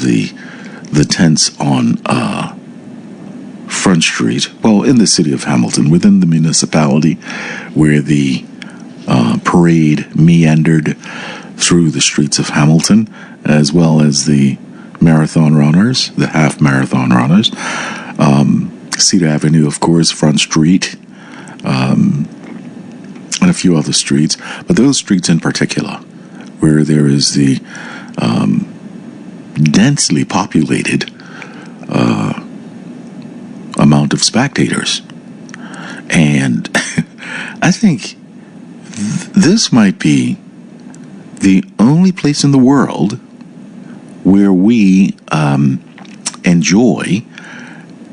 the tents on Front Street, well, in the city of Hamilton, within the municipality, where the parade meandered through the streets of Hamilton, as well as the marathon runners, the half marathon runners. Cedar Avenue, of course, Front Street, and a few other streets. But those streets in particular, where there is the densely populated amount of spectators. And I think this might be the only place in the world where we enjoy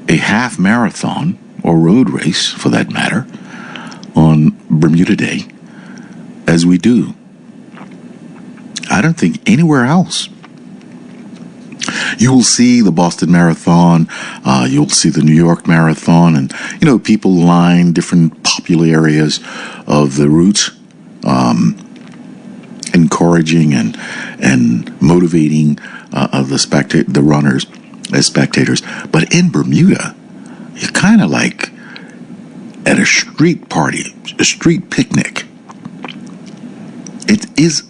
a half marathon, or road race for that matter, on Bermuda Day as we do. I don't think anywhere else. You will see the Boston Marathon, you'll see the New York Marathon, and, people line different popular areas of the route, encouraging and motivating the runners as spectators. But in Bermuda, you're kind of like at a street party, a street picnic. It is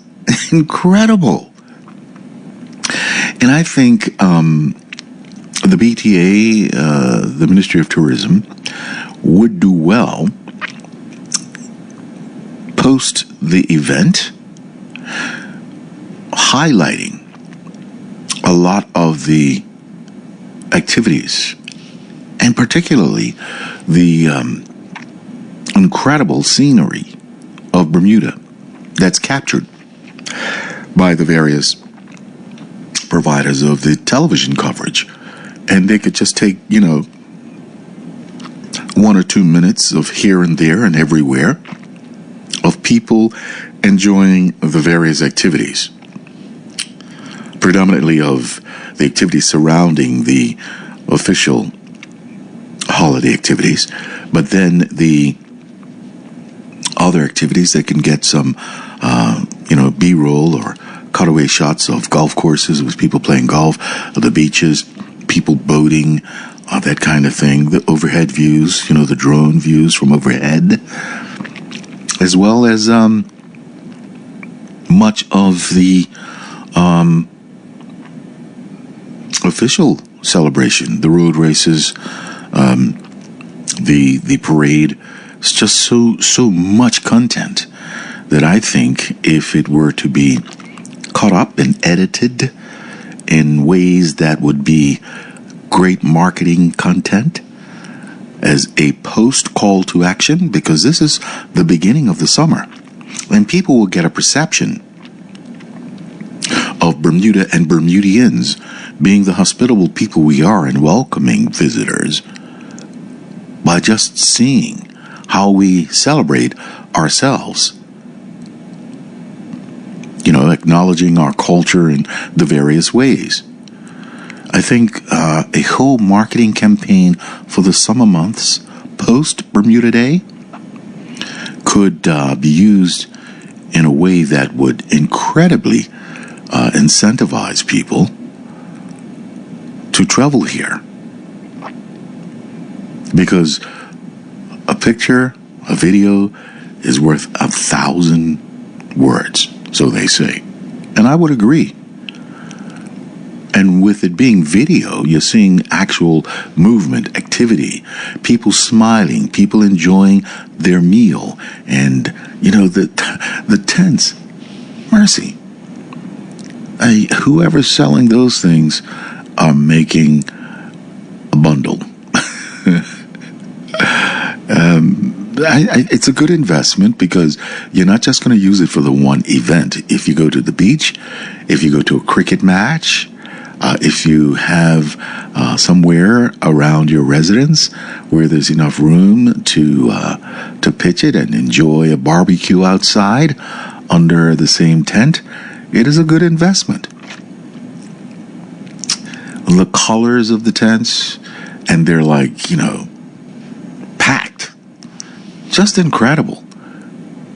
incredible. And I think the BTA, the Ministry of Tourism, would do well post the event highlighting a lot of the activities, and particularly the incredible scenery of Bermuda that's captured by the various providers of the television coverage. And they could just take, 1 or 2 minutes of here and there and everywhere of people enjoying the various activities, predominantly of the activities surrounding the official holiday activities, but then the other activities that can get some, B-roll or cutaway shots of golf courses with people playing golf, the beaches, people boating, that kind of thing, the overhead views, the drone views from overhead, as well as much of the official celebration, the road races, the parade. It's just so much content that I think if it were to be cut up and edited in ways that would be great marketing content as a post call to action, because this is the beginning of the summer, and people will get a perception of Bermuda and Bermudians being the hospitable people we are and welcoming visitors by just seeing how we celebrate ourselves. Acknowledging our culture in the various ways. I think a whole marketing campaign for the summer months post Bermuda Day could be used in a way that would incredibly incentivize people to travel here. Because a picture, a video is worth 1,000 words, so they say. And I would agree. And with it being video, you're seeing actual movement, activity, people smiling, people enjoying their meal, and, the tents. Mercy. Whoever's selling those things are making a bundle. It's a good investment, because you're not just going to use it for the one event. If you go to the beach, if you go to a cricket match, if you have somewhere around your residence where there's enough room to pitch it and enjoy a barbecue outside under the same tent, it is a good investment. The colors of the tents, and they're like, packed. Just incredible.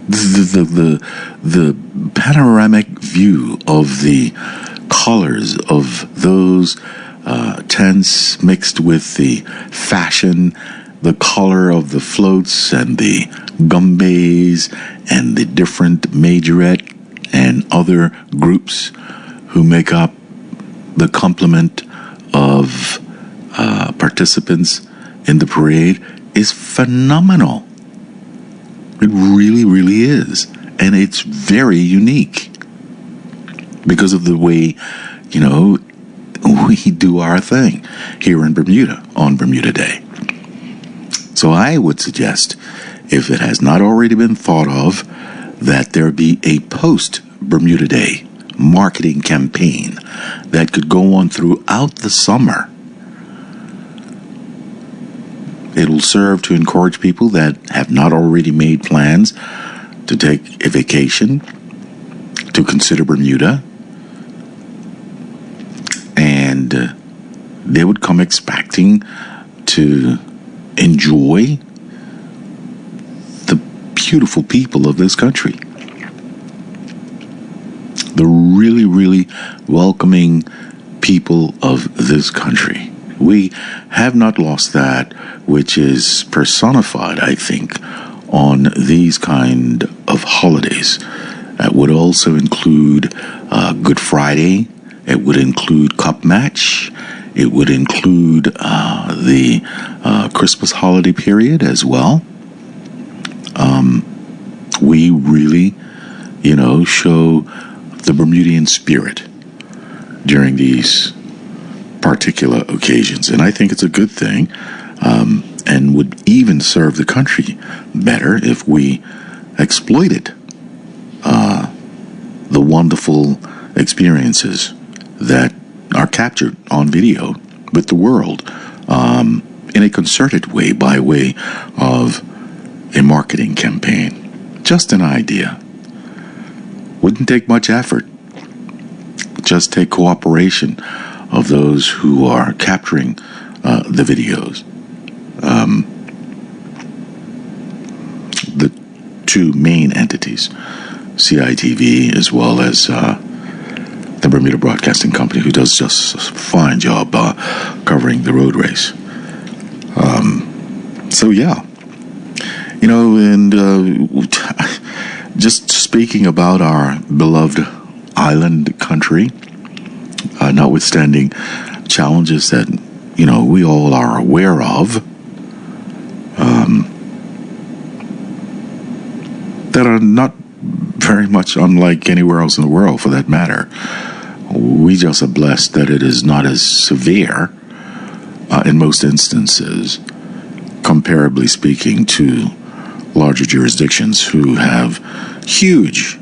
The panoramic view of the colors of those tents mixed with the fashion, the color of the floats and the gumbays and the different majorette and other groups who make up the complement of participants in the parade is phenomenal. It really, really is. And it's very unique because of the way, we do our thing here in Bermuda on Bermuda Day. So I would suggest, if it has not already been thought of, that there be a post-Bermuda Day marketing campaign that could go on throughout the summer. It'll serve to encourage people that have not already made plans to take a vacation to consider Bermuda, and they would come expecting to enjoy the beautiful people of this country, the really, really welcoming people of this country. We have not lost that, which is personified, I think, on these kind of holidays. That would also include Good Friday. It would include Cup Match. It would include the Christmas holiday period as well. We really, show the Bermudian spirit during these particular occasions. And I think it's a good thing, and would even serve the country better if we exploited the wonderful experiences that are captured on video with the world in a concerted way, by way of a marketing campaign. Just an idea. Wouldn't take much effort. Just take cooperation of those who are capturing the videos. The two main entities, CITV as well as the Bermuda Broadcasting Company, who does just a fine job covering the road race. And just speaking about our beloved island country, notwithstanding challenges that, we all are aware of, that are not very much unlike anywhere else in the world, for that matter. We just are blessed that it is not as severe in most instances, comparably speaking, to larger jurisdictions who have huge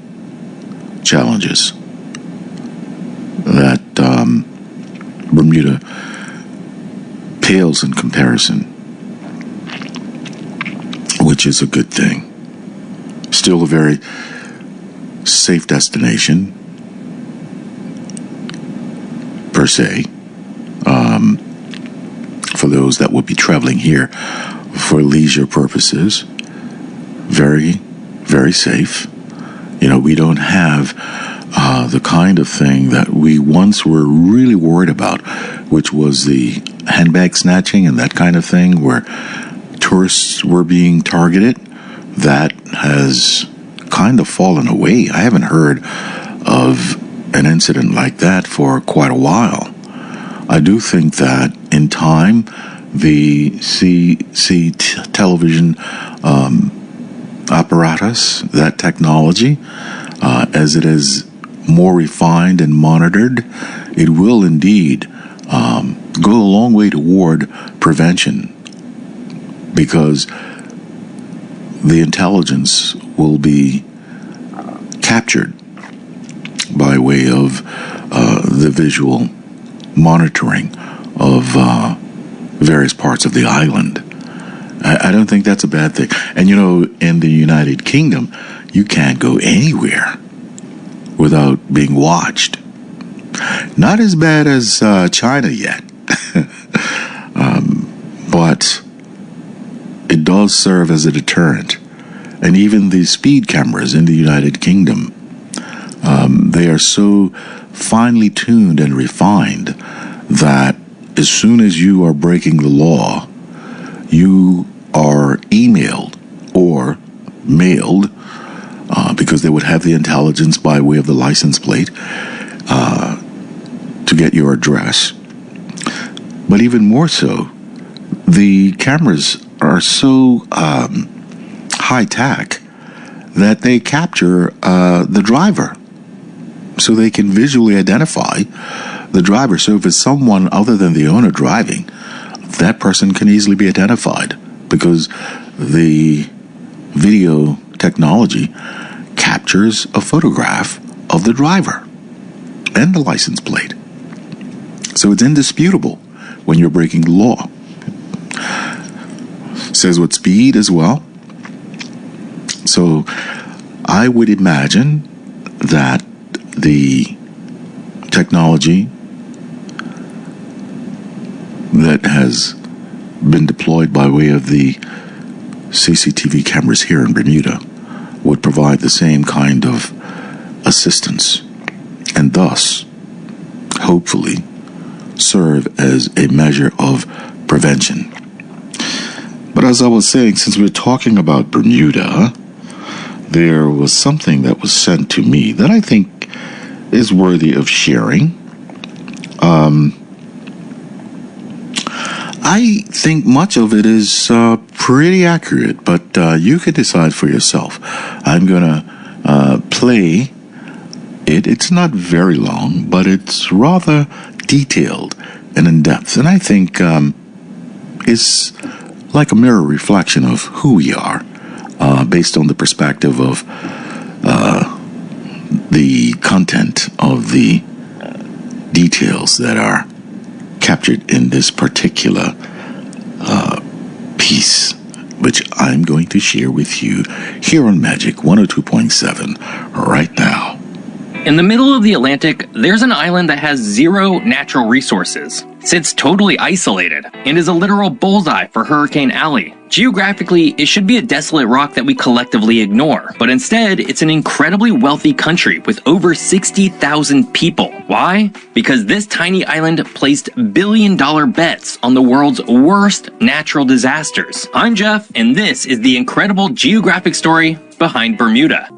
challenges that Bermuda pales in comparison, which is a good thing. Still a very safe destination, per se, for those that would be traveling here for leisure purposes. Very, very safe. We don't have the kind of thing that we once were really worried about, which was the handbag snatching and that kind of thing, where tourists were being targeted. That has kind of fallen away. I haven't heard of an incident like that for quite a while. I do think that in time, the television apparatus, that technology, as it is more refined and monitored, it will indeed go a long way toward prevention, because the intelligence will be captured by way of the visual monitoring of various parts of the island. I don't think that's a bad thing. And in the United Kingdom, you can't go anywhere without being watched. Not as bad as China yet, but it does serve as a deterrent. And even the speed cameras in the United Kingdom, they are so finely tuned and refined that as soon as you are breaking the law, you are emailed or mailed, because they would have the intelligence by way of the license plate to get your address. But even more so, the cameras are so high-tech that they capture the driver, so they can visually identify the driver. So if it's someone other than the owner driving, that person can easily be identified because the video technology captures a photograph of the driver and the license plate. So it's indisputable when you're breaking the law. Says what speed as well. So I would imagine that the technology that has been deployed by way of the CCTV cameras here in Bermuda would provide the same kind of assistance and thus hopefully serve as a measure of prevention. But as I was saying, since we're talking about Bermuda, there was something that was sent to me that I think is worthy of sharing. I think much of it is pretty accurate, but you can decide for yourself. I'm going to play it. It's not very long, but it's rather detailed and in-depth, and I think it's like a mirror reflection of who we are, based on the perspective of the content of the details that are captured in this particular piece, which I'm going to share with you here on Magic 102.7 right now. In the middle of the Atlantic, there's an island that has zero natural resources, sits totally isolated, and is a literal bullseye for Hurricane Alley. Geographically, it should be a desolate rock that we collectively ignore, but instead, it's an incredibly wealthy country with over 60,000 people. Why? Because this tiny island placed billion-dollar bets on the world's worst natural disasters. I'm Jeff, and this is the incredible geographic story behind Bermuda.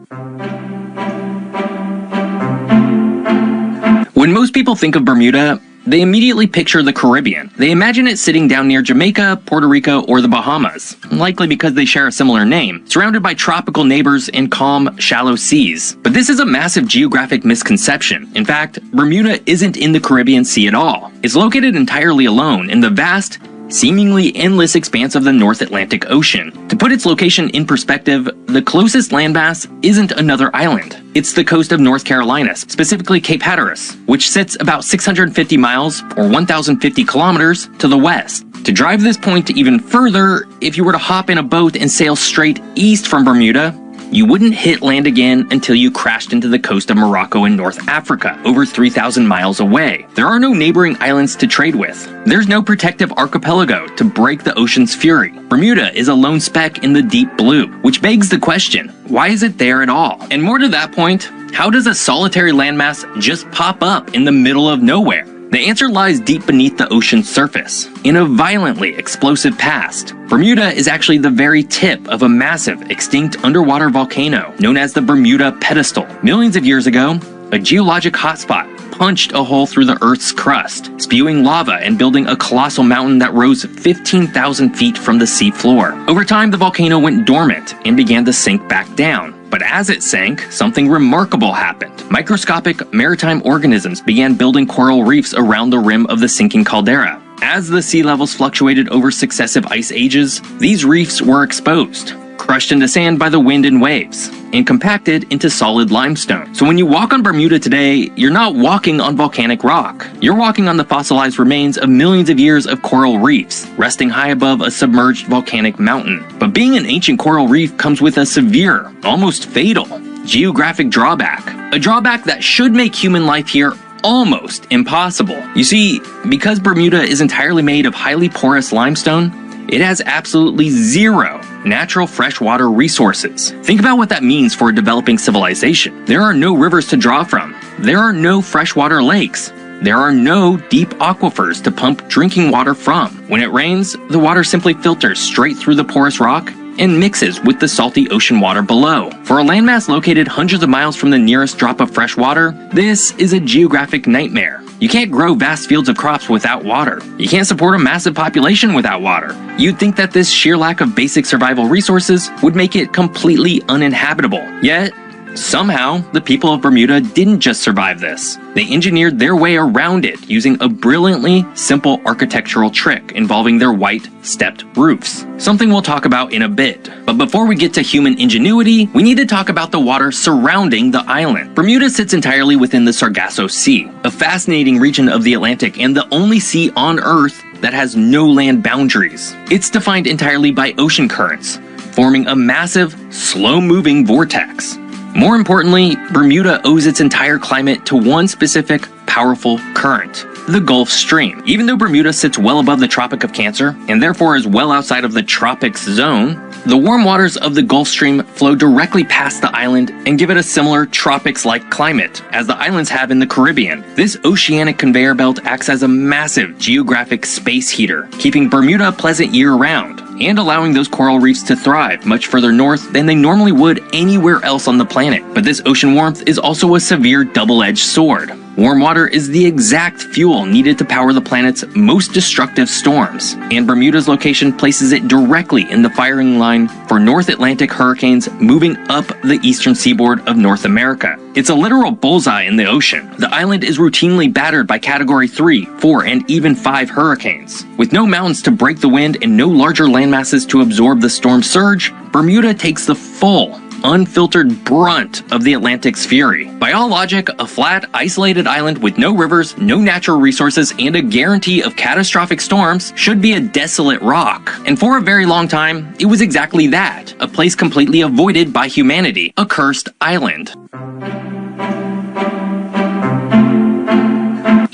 When most people think of Bermuda, they immediately picture the Caribbean. They imagine it sitting down near Jamaica, Puerto Rico, or the Bahamas, likely because they share a similar name, surrounded by tropical neighbors and calm, shallow seas. But this is a massive geographic misconception. In fact, Bermuda isn't in the Caribbean Sea at all. It's located entirely alone in the vast, seemingly endless expanse of the North Atlantic Ocean. To put its location in perspective, the closest landmass isn't another island. It's the coast of North Carolina, specifically Cape Hatteras, which sits about 650 miles or 1,050 kilometers to the west. To drive this point even further, if you were to hop in a boat and sail straight east from Bermuda, you wouldn't hit land again until you crashed into the coast of Morocco in North Africa, over 3,000 miles away. There are no neighboring islands to trade with. There's no protective archipelago to break the ocean's fury. Bermuda is a lone speck in the deep blue, which begs the question, why is it there at all? And more to that point, how does a solitary landmass just pop up in the middle of nowhere? The answer lies deep beneath the ocean's surface, in a violently explosive past. Bermuda is actually the very tip of a massive, extinct underwater volcano known as the Bermuda Pedestal. Millions of years ago, a geologic hotspot punched a hole through the Earth's crust, spewing lava and building a colossal mountain that rose 15,000 feet from the sea floor. Over time, the volcano went dormant and began to sink back down. But as it sank, something remarkable happened. Microscopic maritime organisms began building coral reefs around the rim of the sinking caldera. As the sea levels fluctuated over successive ice ages, these reefs were exposed, crushed into sand by the wind and waves, and compacted into solid limestone. So when you walk on Bermuda today, you're not walking on volcanic rock. You're walking on the fossilized remains of millions of years of coral reefs, resting high above a submerged volcanic mountain. But being an ancient coral reef comes with a severe, almost fatal, geographic drawback. A drawback that should make human life here almost impossible. You see, because Bermuda is entirely made of highly porous limestone, it has absolutely zero natural freshwater resources. Think about what that means for a developing civilization. There are no rivers to draw from, There are no freshwater lakes. There are no deep aquifers to pump drinking water from. When it rains, the water simply filters straight through the porous rock and mixes with the salty ocean water below. For a landmass located hundreds of miles from the nearest drop of fresh water, this is a geographic nightmare. You can't grow vast fields of crops without water. You can't support a massive population without water. You'd think that this sheer lack of basic survival resources would make it completely uninhabitable. Yet, somehow, the people of Bermuda didn't just survive this. They engineered their way around it using a brilliantly simple architectural trick involving their white, stepped roofs. Something we'll talk about in a bit. But before we get to human ingenuity, we need to talk about the water surrounding the island. Bermuda sits entirely within the Sargasso Sea, a fascinating region of the Atlantic and the only sea on Earth that has no land boundaries. It's defined entirely by ocean currents, forming a massive, slow-moving vortex. More importantly, Bermuda owes its entire climate to one specific, powerful current, the Gulf Stream. Even though Bermuda sits well above the Tropic of Cancer, and therefore is well outside of the tropics zone, the warm waters of the Gulf Stream flow directly past the island and give it a similar tropics-like climate as the islands have in the Caribbean. This oceanic conveyor belt acts as a massive geographic space heater, keeping Bermuda pleasant year-round, and allowing those coral reefs to thrive much further north than they normally would anywhere else on the planet. But this ocean warmth is also a severe double-edged sword. Warm water is the exact fuel needed to power the planet's most destructive storms, and Bermuda's location places it directly in the firing line for North Atlantic hurricanes moving up the eastern seaboard of North America. It's a literal bullseye in the ocean. The island is routinely battered by Category 3, 4, and even 5 hurricanes. With no mountains to break the wind and no larger landmasses to absorb the storm surge, Bermuda takes the full, unfiltered brunt of the Atlantic's fury. By all logic, a flat, isolated island with no rivers, no natural resources, and a guarantee of catastrophic storms should be a desolate rock. And for a very long time, it was exactly that, a place completely avoided by humanity, a cursed island.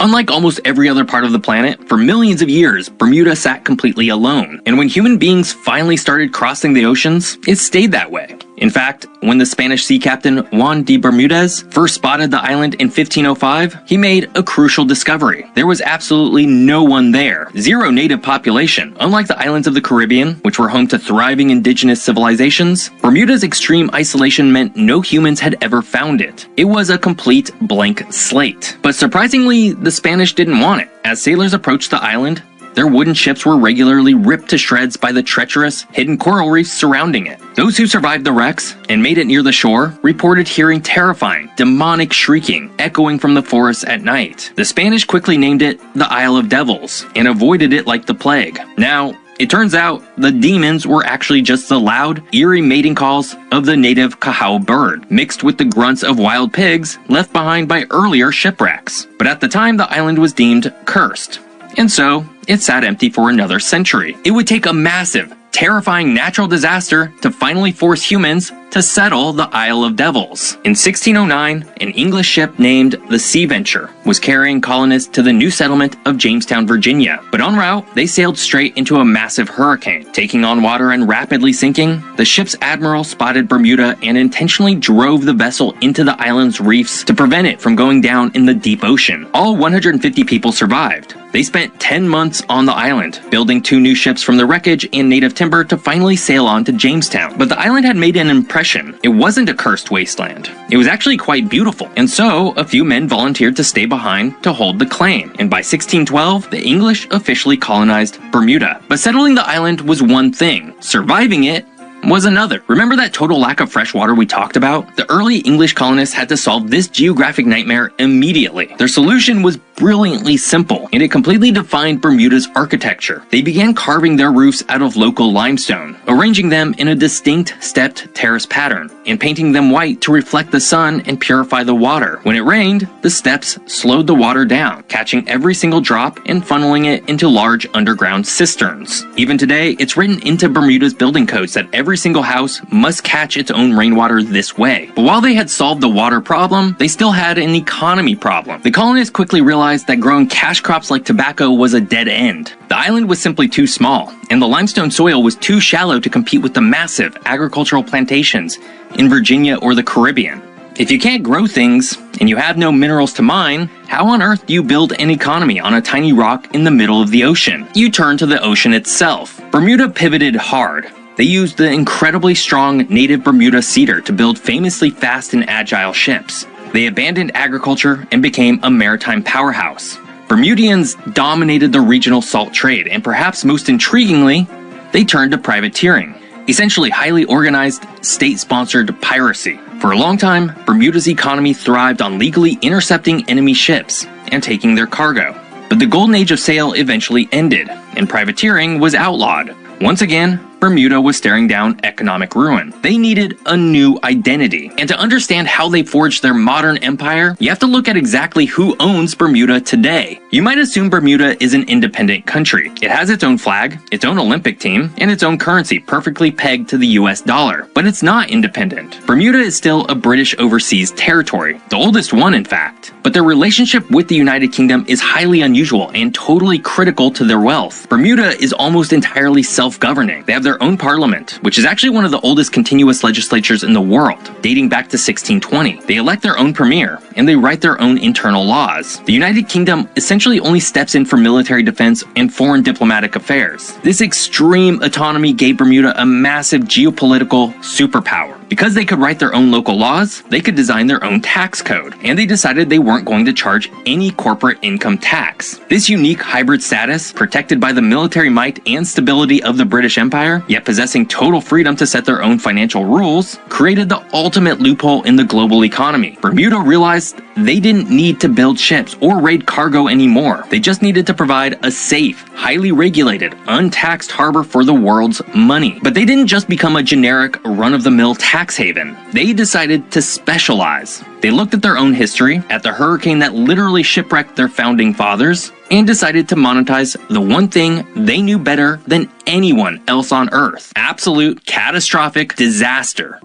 Unlike almost every other part of the planet, for millions of years, Bermuda sat completely alone. And when human beings finally started crossing the oceans, it stayed that way. In fact, when the Spanish sea captain Juan de Bermudez first spotted the island in 1505, he made a crucial discovery. There was absolutely no one there, zero native population. Unlike the islands of the Caribbean, which were home to thriving indigenous civilizations, Bermuda's extreme isolation meant no humans had ever found it. It was a complete blank slate. But surprisingly, the Spanish didn't want it. As sailors approached the island, their wooden ships were regularly ripped to shreds by the treacherous, hidden coral reefs surrounding it. Those who survived the wrecks and made it near the shore reported hearing terrifying, demonic shrieking echoing from the forests at night. The Spanish quickly named it the Isle of Devils and avoided it like the plague. Now, it turns out the demons were actually just the loud, eerie mating calls of the native cahao bird, mixed with the grunts of wild pigs left behind by earlier shipwrecks. But at the time, the island was deemed cursed. And so, it sat empty for another century. It would take a massive, terrifying natural disaster to finally force humans to settle the Isle of Devils. In 1609, an English ship named the Sea Venture was carrying colonists to the new settlement of Jamestown, Virginia. But en route, they sailed straight into a massive hurricane. Taking on water and rapidly sinking, the ship's admiral spotted Bermuda and intentionally drove the vessel into the island's reefs to prevent it from going down in the deep ocean. All 150 people survived. They spent 10 months on the island, building 2 new ships from the wreckage and native timber to finally sail on to Jamestown. But the island had made an impression. It wasn't a cursed wasteland. It was actually quite beautiful, and so a few men volunteered to stay behind to hold the claim. And by 1612, the English officially colonized Bermuda. But settling the island was one thing. Surviving it was another. Remember that total lack of fresh water we talked about? The early English colonists had to solve this geographic nightmare immediately. Their solution was brilliantly simple, and it completely defined Bermuda's architecture. They began carving their roofs out of local limestone, arranging them in a distinct stepped terrace pattern, and painting them white to reflect the sun and purify the water. When it rained, the steps slowed the water down, catching every single drop and funneling it into large underground cisterns. Even today, it's written into Bermuda's building codes that every single house must catch its own rainwater this way. But while they had solved the water problem, they still had an economy problem. The colonists quickly realized that growing cash crops like tobacco was a dead end. The island was simply too small, and the limestone soil was too shallow to compete with the massive agricultural plantations in Virginia or the Caribbean. If you can't grow things, and you have no minerals to mine, how on earth do you build an economy on a tiny rock in the middle of the ocean? You turn to the ocean itself. Bermuda pivoted hard. They used the incredibly strong native Bermuda cedar to build famously fast and agile ships. They abandoned agriculture and became a maritime powerhouse. Bermudians dominated the regional salt trade, and perhaps most intriguingly, they turned to privateering, essentially highly organized, state-sponsored piracy. For a long time, Bermuda's economy thrived on legally intercepting enemy ships and taking their cargo. But the golden age of sail eventually ended, and privateering was outlawed. Once again, Bermuda was staring down economic ruin. They needed a new identity. And to understand how they forged their modern empire, you have to look at exactly who owns Bermuda today. You might assume Bermuda is an independent country. It has its own flag, its own Olympic team, and its own currency perfectly pegged to the US dollar. But it's not independent. Bermuda is still a British overseas territory, the oldest one in fact. But their relationship with the United Kingdom is highly unusual and totally critical to their wealth. Bermuda is almost entirely self-governing. They have their own parliament, which is actually one of the oldest continuous legislatures in the world, dating back to 1620. They elect their own premier, and they write their own internal laws. The United Kingdom essentially only steps in for military defense and foreign diplomatic affairs. This extreme autonomy gave Bermuda a massive geopolitical superpower. Because they could write their own local laws, they could design their own tax code, and they decided they weren't going to charge any corporate income tax. This unique hybrid status, protected by the military might and stability of the British Empire, yet possessing total freedom to set their own financial rules, created the ultimate loophole in the global economy. Bermuda realized they didn't need to build ships or raid cargo anymore. They just needed to provide a safe, highly regulated, untaxed harbor for the world's money. But they didn't just become a generic, run-of-the-mill tax haven. They decided to specialize. They looked at their own history, at the hurricane that literally shipwrecked their founding fathers, and decided to monetize the one thing they knew better than anyone else on Earth: absolute catastrophic disaster.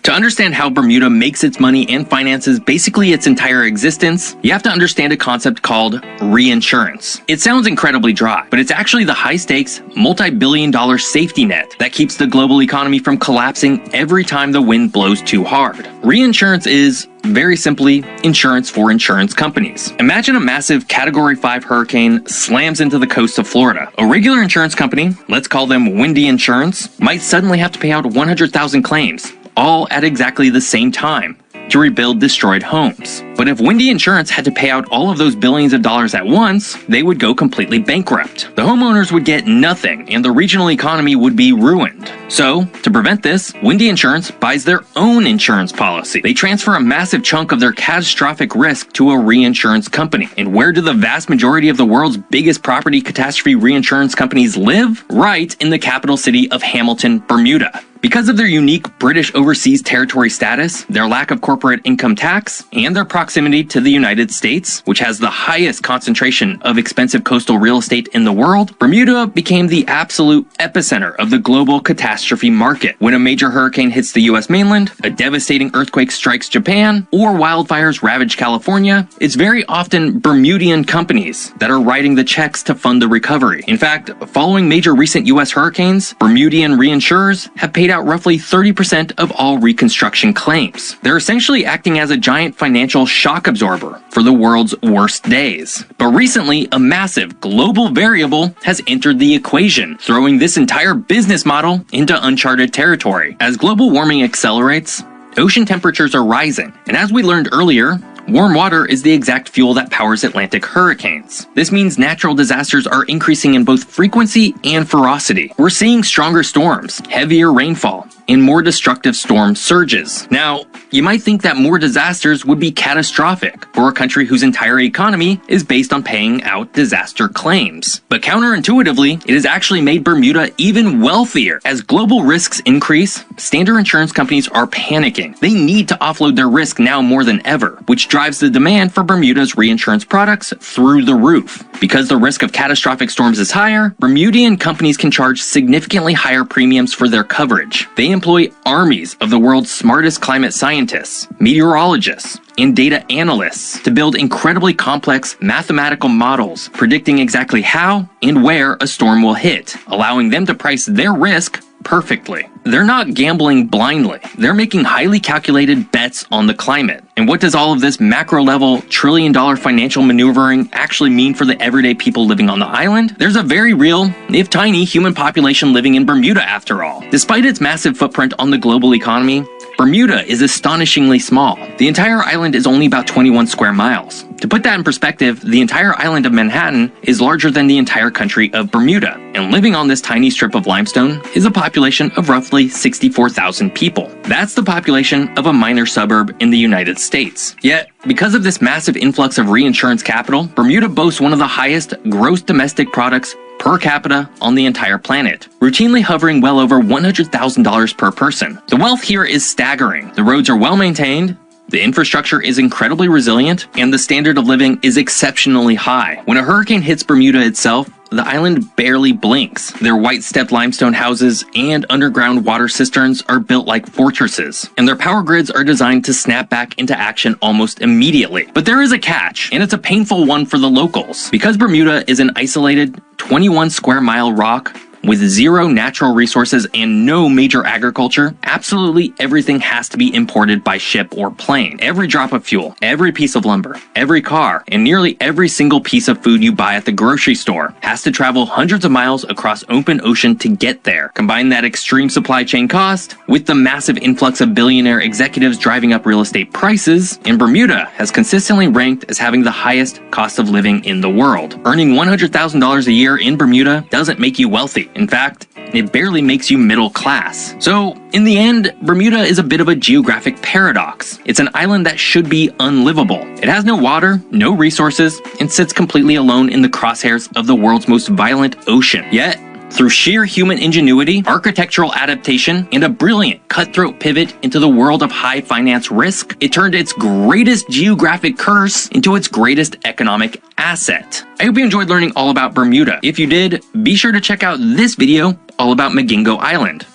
To understand how Bermuda makes its money and finances basically its entire existence, you have to understand a concept called reinsurance. It sounds incredibly dry, but it's actually the high-stakes, multi-billion-dollar safety net that keeps the global economy from collapsing every time the wind blows too hard. Reinsurance is, very simply, insurance for insurance companies. Imagine a massive Category 5 hurricane slams into the coast of Florida. A regular insurance company, let's call them Windy Insurance, might suddenly have to pay out 100,000 claims, all at exactly the same time, to rebuild destroyed homes. But if Windy Insurance had to pay out all of those billions of dollars at once, they would go completely bankrupt. The homeowners would get nothing, and the regional economy would be ruined. So, to prevent this, Windy Insurance buys their own insurance policy. They transfer a massive chunk of their catastrophic risk to a reinsurance company. And where do the vast majority of the world's biggest property catastrophe reinsurance companies live? Right in the capital city of Hamilton, Bermuda. Because of their unique British overseas territory status, their lack of corporate income tax, and their proximity to the United States, which has the highest concentration of expensive coastal real estate in the world, Bermuda became the absolute epicenter of the global catastrophe market. When a major hurricane hits the US mainland, a devastating earthquake strikes Japan, or wildfires ravage California, it's very often Bermudian companies that are writing the checks to fund the recovery. In fact, following major recent US hurricanes, Bermudian reinsurers have paid out roughly 30% of all reconstruction claims. They're essentially acting as a giant financial shock absorber for the world's worst days. But recently, a massive global variable has entered the equation, throwing this entire business model into uncharted territory. As global warming accelerates, ocean temperatures are rising, and as we learned earlier, warm water is the exact fuel that powers Atlantic hurricanes. This means natural disasters are increasing in both frequency and ferocity. We're seeing stronger storms, heavier rainfall, and more destructive storm surges. Now, you might think that more disasters would be catastrophic for a country whose entire economy is based on paying out disaster claims. But counterintuitively, it has actually made Bermuda even wealthier. As global risks increase, standard insurance companies are panicking. They need to offload their risk now more than ever, which drives the demand for Bermuda's reinsurance products through the roof. Because the risk of catastrophic storms is higher, Bermudian companies can charge significantly higher premiums for their coverage. They employ armies of the world's smartest climate scientists, meteorologists, and data analysts to build incredibly complex mathematical models predicting exactly how and where a storm will hit, allowing them to price their risk perfectly. they're not gambling blindly. They're making highly calculated bets on the climate. And what does all of this macro-level, trillion-dollar financial maneuvering actually mean for the everyday people living on the island? There's a very real, if tiny, human population living in Bermuda after all. Despite its massive footprint on the global economy, Bermuda is astonishingly small. The entire island is only about 21 square miles. To put that in perspective, the entire island of Manhattan is larger than the entire country of Bermuda, and living on this tiny strip of limestone is a population of roughly 64,000 people. That's the population of a minor suburb in the United States. Yet, because of this massive influx of reinsurance capital, Bermuda boasts one of the highest gross domestic products per capita on the entire planet, routinely hovering well over $100,000 per person. The wealth here is staggering. The roads are well maintained, the infrastructure is incredibly resilient, and the standard of living is exceptionally high. When a hurricane hits Bermuda itself, the island barely blinks. Their white-stepped limestone houses and underground water cisterns are built like fortresses, and their power grids are designed to snap back into action almost immediately. But there is a catch, and it's a painful one for the locals. Because Bermuda is an isolated 21 square mile rock with zero natural resources and no major agriculture, absolutely everything has to be imported by ship or plane. Every drop of fuel, every piece of lumber, every car, and nearly every single piece of food you buy at the grocery store has to travel hundreds of miles across open ocean to get there. Combine that extreme supply chain cost with the massive influx of billionaire executives driving up real estate prices, and Bermuda has consistently ranked as having the highest cost of living in the world. Earning $100,000 a year in Bermuda doesn't make you wealthy. In fact, it barely makes you middle class. So, in the end, Bermuda is a bit of a geographic paradox. It's an island that should be unlivable. It has no water, no resources, and sits completely alone in the crosshairs of the world's most violent ocean. Yet, through sheer human ingenuity, architectural adaptation, and a brilliant cutthroat pivot into the world of high finance risk, it turned its greatest geographic curse into its greatest economic asset. I hope you enjoyed learning all about Bermuda. If you did, be sure to check out this video all about Magingo Island.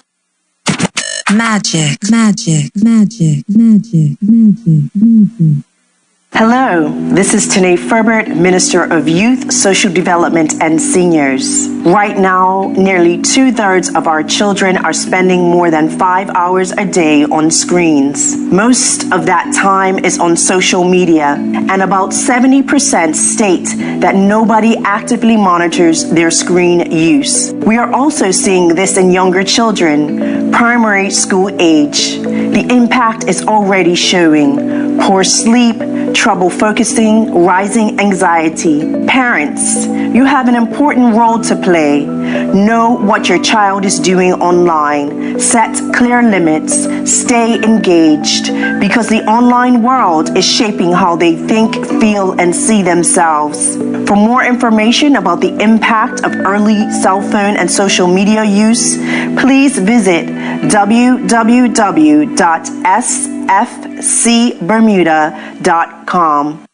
Magic, magic, magic, magic, magic, magic. Hello, this is Tanae Ferbert, Minister of Youth, Social Development, and Seniors. Right now, nearly 2/3 of our children are spending more than 5 hours a day on screens. Most of that time is on social media, and about 70% state that nobody actively monitors their screen use. We are also seeing this in younger children, primary school age. The impact is already showing: poor sleep, trouble focusing, rising anxiety. Parents, you have an important role to play. Know what your child is doing online. Set clear limits. Stay engaged, because the online world is shaping how they think, feel, and see themselves. For more information about the impact of early cell phone and social media use, please visit www.sfcbermuda.com.